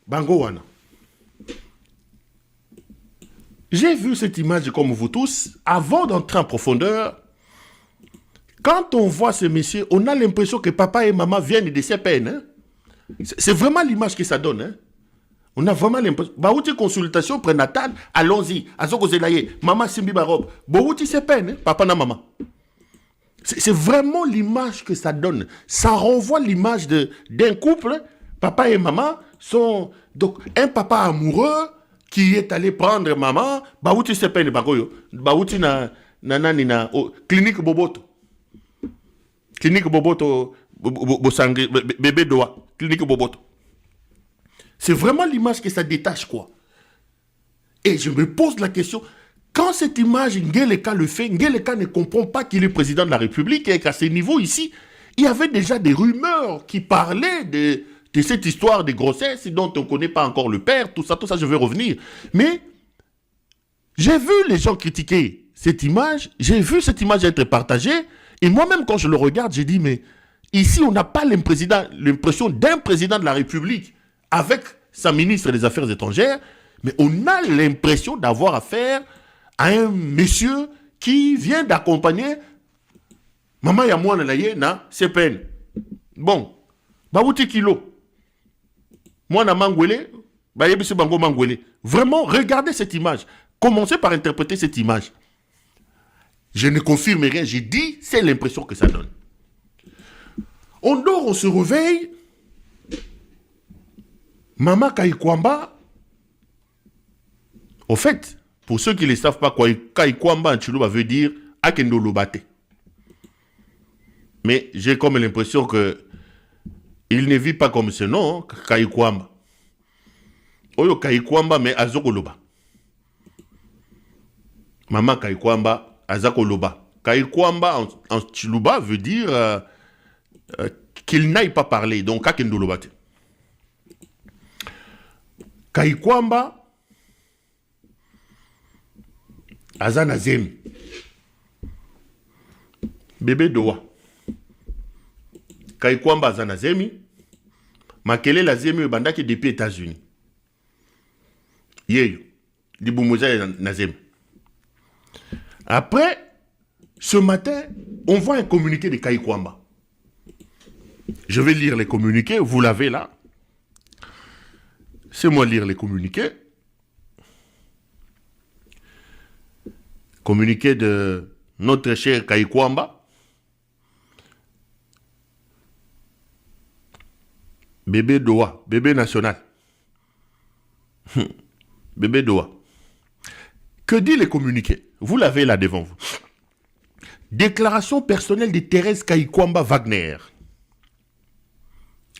Bangowana. J'ai vu cette image comme vous tous. Avant d'entrer en profondeur, quand on voit ce monsieur, on a l'impression que papa et maman viennent de ses peines. Hein? C'est vraiment l'image que ça donne. Hein? On a vraiment l'impression. Baouti consultation prénatale, allons-y. Azoko Zelaye, maman Simbi Barob. Baouti ses peines, hein? Papa na maman. C'est vraiment l'image que ça donne. Ça renvoie l'image d'un couple. Papa et maman sont... Donc, un papa amoureux qui est allé prendre maman. Baouti ses peines, Bagoyo. Baouti na clinique Boboto. Clinique Boboto, bébé Doa. Clinique Boboto. C'est vraiment l'image que ça détache, quoi. Et je me pose la question, quand cette image, Ngeleka le fait, Ngeleka ne comprend pas qu'il est président de la République et qu'à ce niveau ici, il y avait déjà des rumeurs qui parlaient de cette histoire de grossesse dont on ne connaît pas encore le père, tout ça, je vais revenir. Mais j'ai vu les gens critiquer cette image, j'ai vu cette image être partagée, et moi-même quand je le regarde, j'ai dit, mais ici on n'a pas l'impression d'un président de la République avec sa ministre des Affaires étrangères, mais on a l'impression d'avoir affaire à un monsieur qui vient d'accompagner maman Yamouane Laye na ses peines. Bon, Baouti Kilo, moi na Mangwele, Bayebisi Bango Mangwele. Vraiment, regardez cette image. Commencez par interpréter cette image. Je ne confirme rien, j'ai dit, c'est l'impression que ça donne. On dort, on se réveille. Maman Kaikwamba, au fait, pour ceux qui ne savent pas quoi, Kaikwamba en Chiluba veut dire Akendo Lobate. Mais j'ai comme l'impression que il ne vit pas comme ce nom, Kaikwamba. Oyo Kaikwamba, mais Azoko Loba. Maman Kaikwamba, Azako Loba. Kaikwamba en Chiluba veut dire qu'il n'aille pas parler, donc Akendo Lobate. Kaikwamba Azana Zemi bébé Doa Kaikwamba Azana Zemi Makele la Zemi bandaki depuis États-Unis Yeyo Libumuza na Zemi. Après ce matin on voit un communiqué de Kaikwamba. Je vais lire les communiqués, vous l'avez là. C'est moi lire les communiqués. Communiqué de notre cher Kaikwamba. Bébé Doa, bébé national. Bébé Doa. Que dit les communiqués? Vous l'avez là devant vous. Déclaration personnelle de Thérèse Kaikwamba Wagner.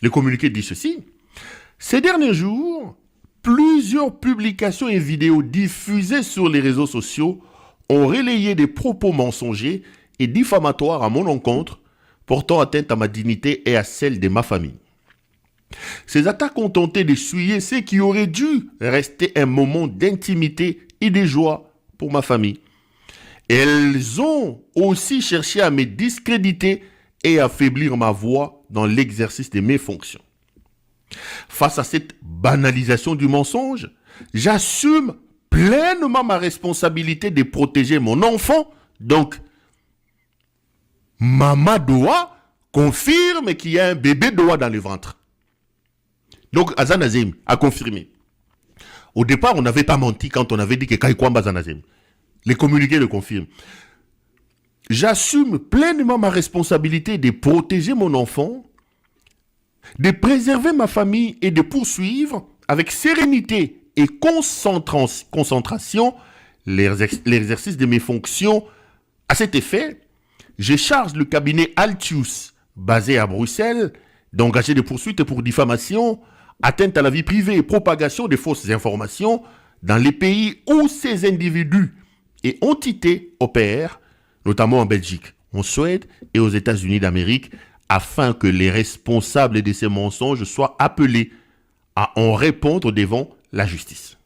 Le communiqué dit ceci. Ces derniers jours, plusieurs publications et vidéos diffusées sur les réseaux sociaux ont relayé des propos mensongers et diffamatoires à mon encontre, portant atteinte à ma dignité et à celle de ma famille. Ces attaques ont tenté d'essuyer ce qui aurait dû rester un moment d'intimité et de joie pour ma famille. Elles ont aussi cherché à me discréditer et affaiblir ma voix dans l'exercice de mes fonctions. Face à cette banalisation du mensonge, j'assume pleinement ma responsabilité de protéger mon enfant. Donc, Maman Doa confirme qu'il y a un bébé Doa dans le ventre. Donc, Azana Zemi a confirmé. Au départ, on n'avait pas menti quand on avait dit que Kaikwamba Azana Zemi. Les communiqués le confirment. J'assume pleinement ma responsabilité de protéger mon enfant, de préserver ma famille et de poursuivre avec sérénité et concentration l'exercice de mes fonctions. À cet effet, je charge le cabinet Altius, basé à Bruxelles, d'engager des poursuites pour diffamation, atteinte à la vie privée et propagation de fausses informations dans les pays où ces individus et entités opèrent, notamment en Belgique, en Suède et aux États-Unis d'Amérique, afin que les responsables de ces mensonges soient appelés à en répondre devant la justice.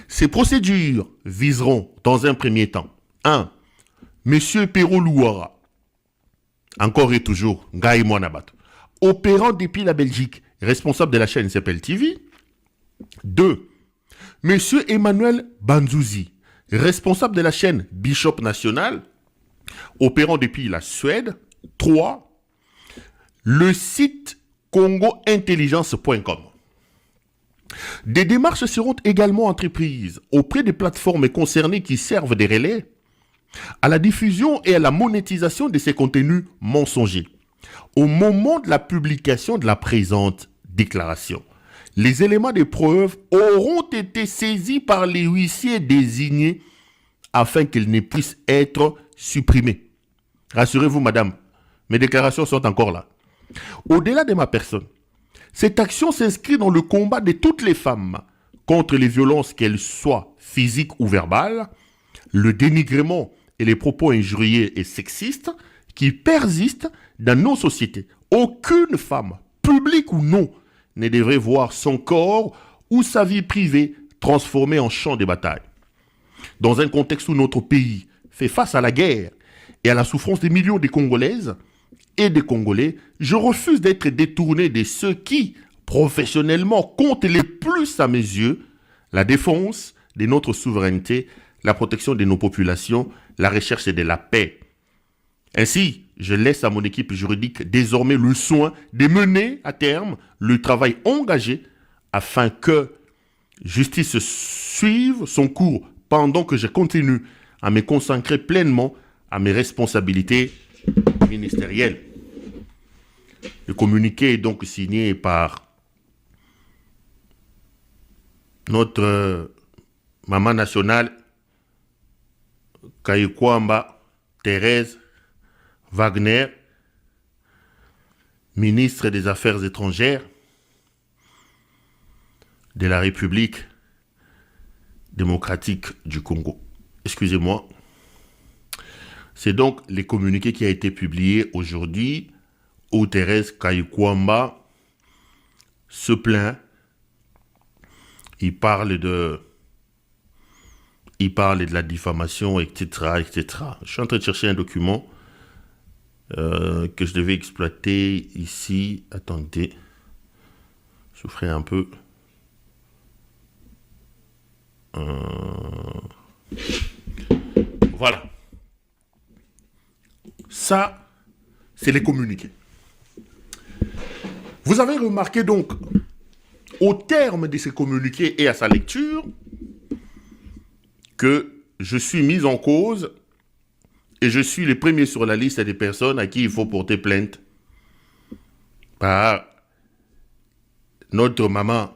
Ces procédures viseront, dans un premier temps, 1. Monsieur Pero Louara, encore et toujours, Ngaï Moanabat, opérant depuis la Belgique, responsable de la chaîne CPL TV. 2. Monsieur Emmanuel Banzuzi, responsable de la chaîne Bishop National, opérant depuis la Suède. 3. Le site congointelligence.com. Des démarches seront également entreprises auprès des plateformes concernées qui servent des relais à la diffusion et à la monétisation de ces contenus mensongers. Au moment de la publication de la présente déclaration, les éléments de preuve auront été saisis par les huissiers désignés afin qu'ils ne puissent être supprimés. Rassurez-vous, madame, mes déclarations sont encore là. Au-delà de ma personne, cette action s'inscrit dans le combat de toutes les femmes contre les violences, qu'elles soient physiques ou verbales, le dénigrement et les propos injurieux et sexistes qui persistent dans nos sociétés. Aucune femme, publique ou non, ne devrait voir son corps ou sa vie privée transformée en champ de bataille. Dans un contexte où notre pays fait face à la guerre et à la souffrance des millions de Congolaises et des Congolais, je refuse d'être détourné de ceux qui, professionnellement, comptent le plus à mes yeux la défense de notre souveraineté, la protection de nos populations, la recherche de la paix. Ainsi, je laisse à mon équipe juridique désormais le soin de mener à terme le travail engagé afin que justice suive son cours pendant que je continue à me consacrer pleinement à mes responsabilités ministérielles. Le communiqué est donc signé par notre maman nationale, Kayukwamba Thérèse Wagner, ministre des Affaires étrangères de la République démocratique du Congo. Excusez-moi. C'est donc le communiqué qui a été publié aujourd'hui où Thérèse Kayukwamba se plaint. Il parle de la diffamation, etc., etc. Je suis en train de chercher un document que je devais exploiter ici. Attendez. Je ferai un peu. Voilà. Ça, c'est les communiqués. Vous avez remarqué donc, au terme de ces communiqués et à sa lecture, que je suis mis en cause et je suis le premier sur la liste des personnes à qui il faut porter plainte par notre maman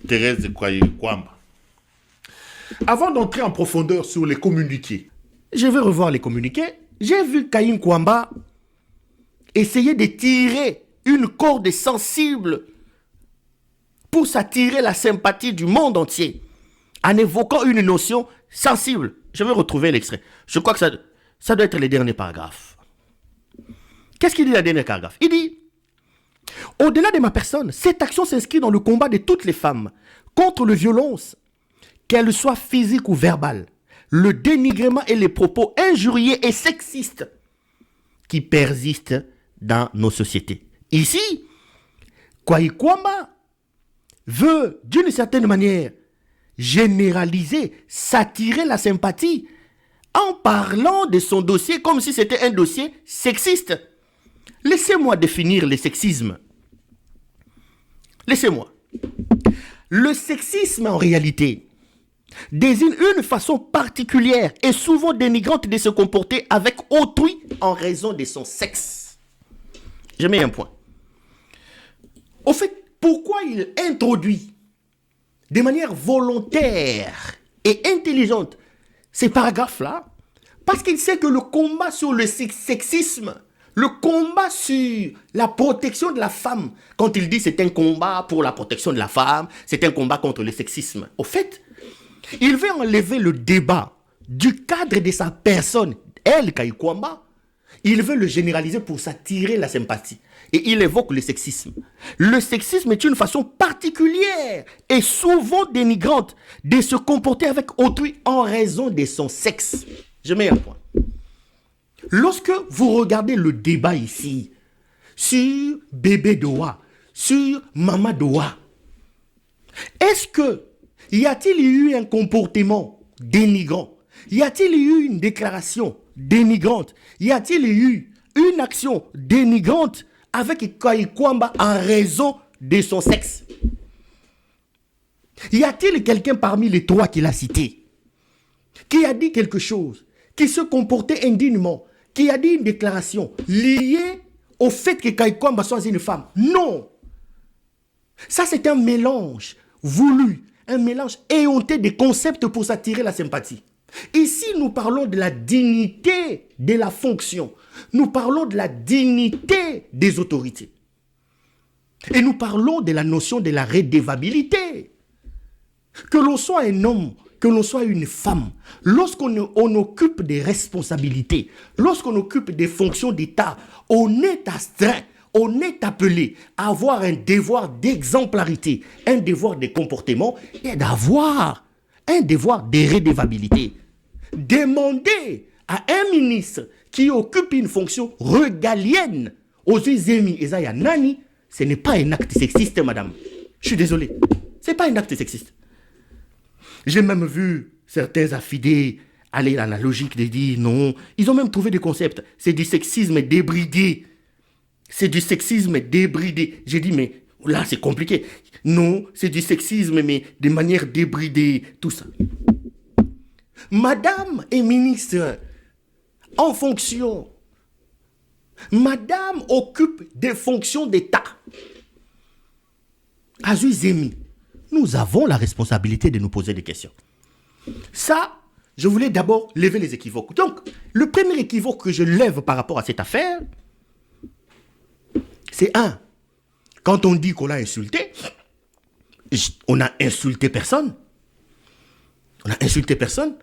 Thérèse Kayukwamba. Avant d'entrer en profondeur sur les communiqués, je vais revoir les communiqués. J'ai vu Kayukwamba essayer de tirer une corde sensible pour s'attirer la sympathie du monde entier en évoquant une notion sensible. Je vais retrouver l'extrait. Je crois que ça doit être le dernier paragraphe. Qu'est-ce qu'il dit dans le dernier paragraphe? Il dit: au-delà de ma personne, cette action s'inscrit dans le combat de toutes les femmes contre les violences, qu'elles soient physiques ou verbales, le dénigrement et les propos injurieux et sexistes qui persistent dans nos sociétés. Ici, Kayukwamba veut, d'une certaine manière, généraliser, s'attirer la sympathie en parlant de son dossier comme si c'était un dossier sexiste. Laissez-moi définir le sexisme. Laissez-moi. Le sexisme, en réalité, désigne une façon particulière et souvent dénigrante de se comporter avec autrui en raison de son sexe. Je mets un point. Au fait, pourquoi il introduit de manière volontaire et intelligente ces paragraphes-là? Parce qu'il sait que le combat sur le sexisme, le combat sur la protection de la femme, quand il dit c'est un combat pour la protection de la femme, c'est un combat contre le sexisme. Au fait, il veut enlever le débat du cadre de sa personne, elle, Kayukwamba. Il veut le généraliser pour s'attirer la sympathie. Et il évoque le sexisme. Le sexisme est une façon particulière et souvent dénigrante de se comporter avec autrui en raison de son sexe. Je mets un point. Lorsque vous regardez le débat ici sur Bébé Doa, sur Mama Doa. Est-ce que y a-t-il eu un comportement dénigrant? Y a-t-il eu une déclaration dénigrante? Y a-t-il eu une action dénigrante avec Kaikwamba en raison de son sexe? Y a-t-il quelqu'un parmi les trois qu'il a cités qui a dit quelque chose, qui se comportait indignement, qui a dit une déclaration liée au fait que Kaikwamba soit une femme? Non. Ça, c'est un mélange voulu, un mélange éhonté des concepts pour s'attirer la sympathie. Ici, nous parlons de la dignité de la fonction. Nous parlons de la dignité des autorités. Et nous parlons de la notion de la redevabilité. Que l'on soit un homme, que l'on soit une femme, lorsqu'on occupe des responsabilités, lorsqu'on occupe des fonctions d'État, on est astreint, on est appelé à avoir un devoir d'exemplarité, un devoir de comportement et d'avoir un devoir de redevabilité. Demander à un ministre qui occupe une fonction régalienne aux Zemi et Zaya Nani, ce n'est pas un acte sexiste, madame. Je suis désolé. Ce n'est pas un acte sexiste. J'ai même vu certains affidés aller dans la logique de dire non. Ils ont même trouvé des concepts. C'est du sexisme débridé. C'est du sexisme débridé. J'ai dit, mais là, c'est compliqué. Non, c'est du sexisme, mais de manière débridée, tout ça. Madame est ministre en fonction. Madame occupe des fonctions d'État. Azuzemi, nous avons la responsabilité de nous poser des questions. Ça, je voulais d'abord lever les équivoques. Donc, le premier équivoque que je lève par rapport à cette affaire, c'est quand on dit qu'on a insulté, on n'a insulté personne. On n'a insulté personne.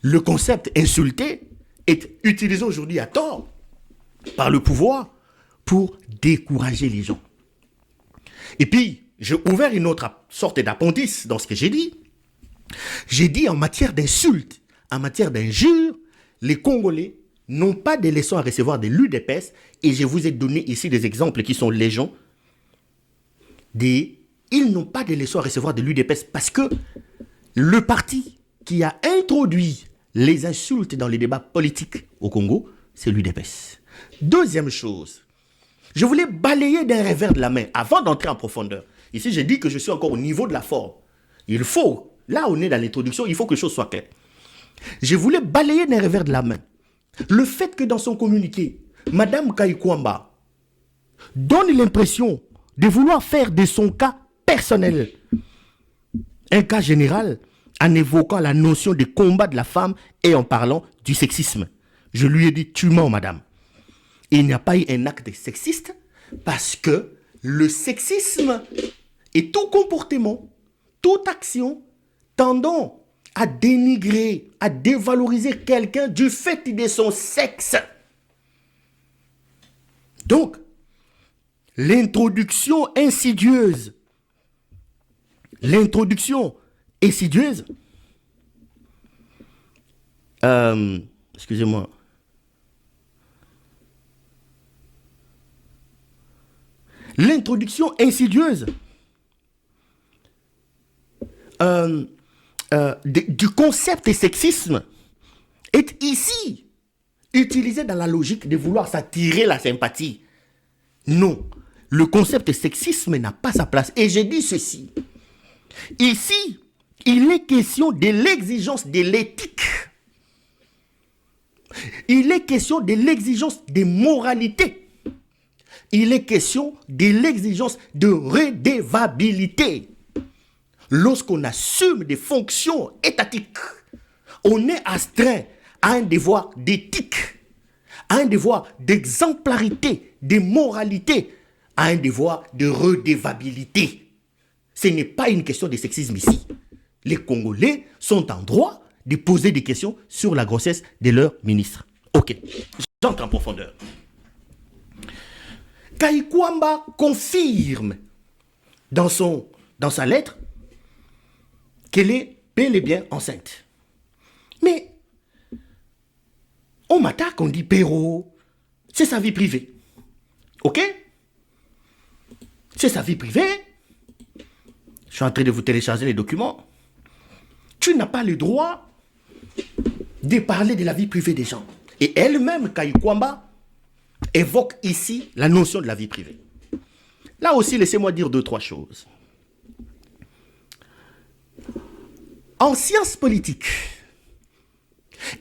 Le concept insulté est utilisé aujourd'hui à tort par le pouvoir pour décourager les gens. Et puis, j'ai ouvert une autre sorte d'appendice dans ce que j'ai dit. J'ai dit en matière d'insultes, en matière d'injures, les Congolais n'ont pas de leçons à recevoir de l'UDPS et je vous ai donné ici des exemples qui sont légion. Ils n'ont pas de leçons à recevoir de l'UDPS parce que le parti qui a introduit les insultes dans les débats politiques au Congo, c'est l'UDPS. Deuxième chose, je voulais balayer d'un revers de la main avant d'entrer en profondeur. Ici, j'ai dit que je suis encore au niveau de la forme. Il faut, là on est dans l'introduction, il faut que les choses soient claires. Je voulais balayer d'un revers de la main le fait que dans son communiqué, Madame Kaikwamba donne l'impression de vouloir faire de son cas personnel un cas général en évoquant la notion de combat de la femme et en parlant du sexisme. Je lui ai dit, tu mens, madame. Il n'y a pas eu un acte sexiste parce que le sexisme est tout comportement, toute action tendant à dénigrer, à dévaloriser quelqu'un du fait de son sexe. Donc, l'introduction insidieuse, excusez-moi, l'introduction insidieuse du concept de sexisme est ici utilisé dans la logique de vouloir s'attirer la sympathie. Non, le concept de sexisme n'a pas sa place. Et j'ai dit ceci. Ici, il est question de l'exigence de l'éthique. Il est question de l'exigence de moralité. Il est question de l'exigence de redevabilité. Lorsqu'on assume des fonctions étatiques, on est astreint à un devoir d'éthique, à un devoir d'exemplarité, de moralité, à un devoir de redevabilité. Ce n'est pas une question de sexisme ici. Les Congolais sont en droit de poser des questions sur la grossesse de leur ministre. Ok, j'entre en profondeur. Kaikwamba confirme dans sa lettre qu'elle est bel et bien enceinte. Mais on m'attaque, on dit Péro, c'est sa vie privée. Ok? C'est sa vie privée. Je suis en train de vous télécharger les documents. Tu n'as pas le droit de parler de la vie privée des gens. Et elle-même, Kaykwamba, évoque ici la notion de la vie privée. Là aussi, laissez-moi dire 2-3 choses. En sciences politiques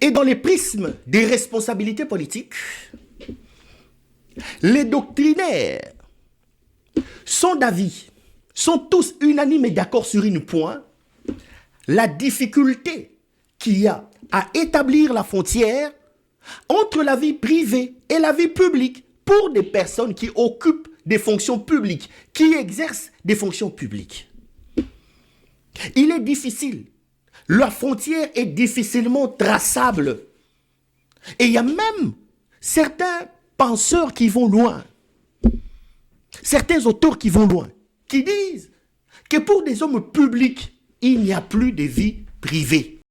et dans les prismes des responsabilités politiques, les doctrinaires sont d'avis, sont tous unanimes et d'accord sur un point, la difficulté qu'il y a à établir la frontière entre la vie privée et la vie publique pour des personnes qui occupent des fonctions publiques, qui exercent des fonctions publiques. Il est difficile. La frontière est difficilement traçable. Et il y a même certains penseurs qui vont loin, certains auteurs qui vont loin, qui disent que pour des hommes publics, il n'y a plus de vie privée.